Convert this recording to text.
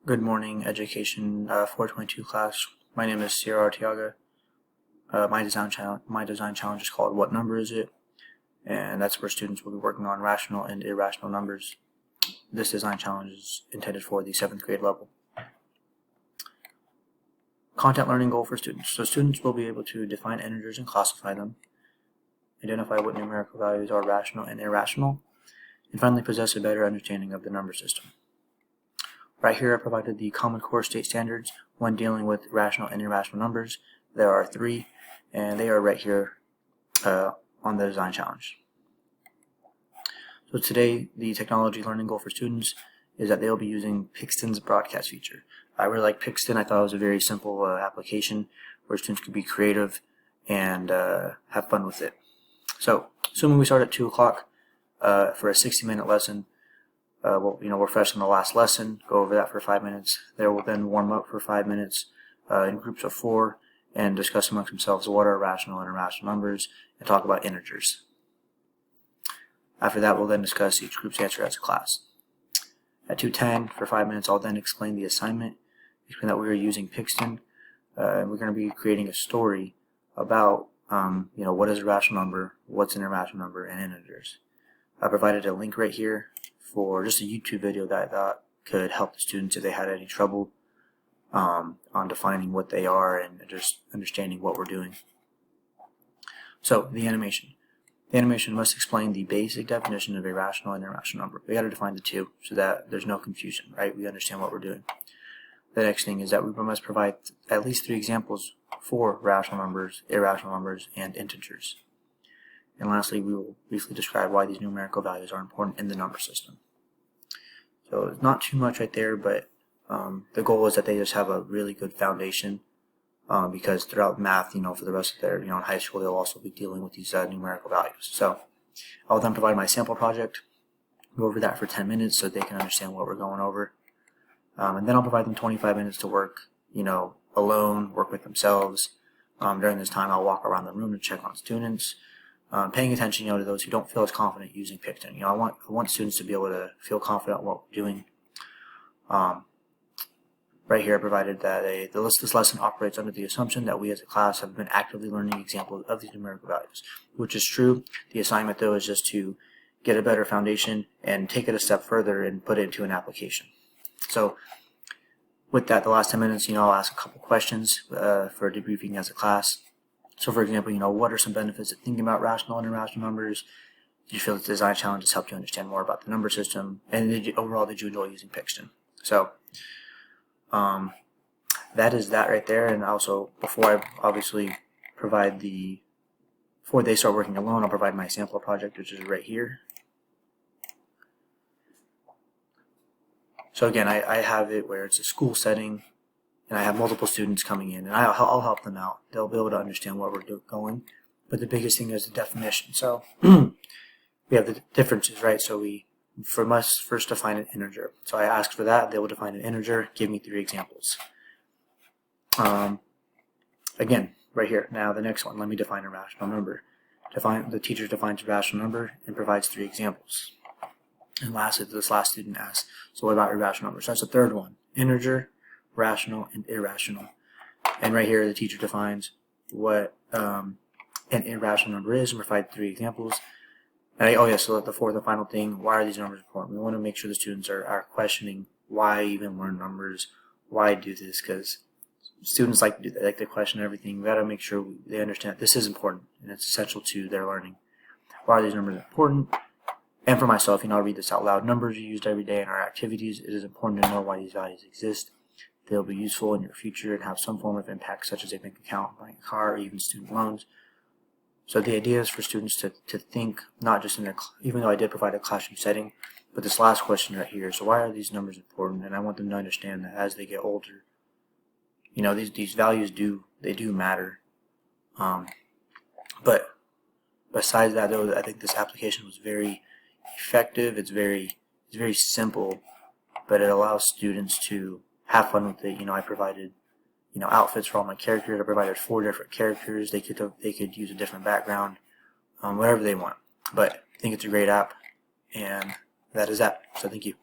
Good morning, Education 422 class. My name is Sierra Arteaga. My design challenge is called What Number Is It? And that's where students will be working on rational and irrational numbers. This design challenge is intended for the 7th grade level. Content learning goal for students. So students will be able to define integers and classify them, identify what numerical values are rational and irrational, and finally possess a better understanding of the number system. Right here I provided the Common Core state standards when dealing with rational and irrational numbers. There are 3, and they are right here on the design challenge. So today, the technology learning goal for students is that they'll be using Pixton's broadcast feature. I really like Pixton. I thought it was a very simple application where students could be creative and have fun with it. So, assuming we start at 2 o'clock for a 60-minute lesson, we're fresh on the last lesson, go over that for 5 minutes. They will then warm up for 5 minutes in groups of 4 and discuss amongst themselves what are rational and irrational numbers and talk about integers. After that, we'll then discuss each group's answer as a class. At 2:10 for 5 minutes, I'll then explain the assignment, explain that we are using Pixton, and we're going to be creating a story about what is a rational number, what's an irrational number, and integers. I provided a link right here for just a YouTube video that I thought could help the students if they had any trouble on defining what they are and just understanding what we're doing. So, the animation. The animation must explain the basic definition of a rational and irrational number. We got to define the two so that there's no confusion, right? We understand what we're doing. The next thing is that we must provide at least 3 examples for rational numbers, irrational numbers, and integers. And lastly, we will briefly describe why these numerical values are important in the number system. So it's not too much right there, but the goal is that they just have a really good foundation because throughout math, for the rest of their, in high school, they'll also be dealing with these numerical values. So I'll then provide my sample project, go over that for 10 minutes so they can understand what we're going over. And then I'll provide them 25 minutes to work, alone, work with themselves. During this time, I'll walk around the room to check on students. Paying attention, to those who don't feel as confident using Pixton. I want students to be able to feel confident in what we're doing. Right here, I provided that this lesson operates under the assumption that we as a class have been actively learning examples of these numerical values, which is true. The assignment, though, is just to get a better foundation and take it a step further and put it into an application. So, with that, the last 10 minutes, I'll ask a couple questions for debriefing as a class. So, for example, what are some benefits of thinking about rational and irrational numbers? Did you feel that the design challenge has helped you understand more about the number system? And overall, did you enjoy using Pixton? So, that is that right there. And also, before I obviously before they start working alone, I'll provide my sample project, which is right here. So again, I have it where it's a school setting, and I have multiple students coming in, and I'll help them out. They'll be able to understand what we're going. But the biggest thing is the definition. So we have the differences, right? So we must first define an integer. So I asked for that. They will define an integer. Give me 3 examples. Again, right here. Now the next one. Let me define a rational number. The teacher defines a rational number and provides 3 examples. And lastly, this last student asks, so what about irrational numbers? That's the third one. Integer, rational, and irrational. And right here, the teacher defines what an irrational number is and provide 3 examples. And so the fourth and final thing, why are these numbers important? We want to make sure the students are questioning why even learn numbers, why do this, because students like to do that, they like to question everything. We got to make sure they understand that this is important and it's essential to their learning. Why are these numbers important? And for myself, I'll read this out loud. Numbers are used every day in our activities. It is important to know why these values exist. They'll be useful in your future and have some form of impact, such as a bank account, buying a car, or even student loans. So the idea is for students to think, not just in even though I did provide a classroom setting, but this last question right here, so why are these numbers important? And I want them to understand that as they get older, these values do matter. But besides that, though, I think this application was very effective. It's very simple, but it allows students to have fun with it. I provided outfits for all my characters. I provided 4 different characters. They could use a different background, whatever they want. But I think it's a great app, and that is that. So thank you.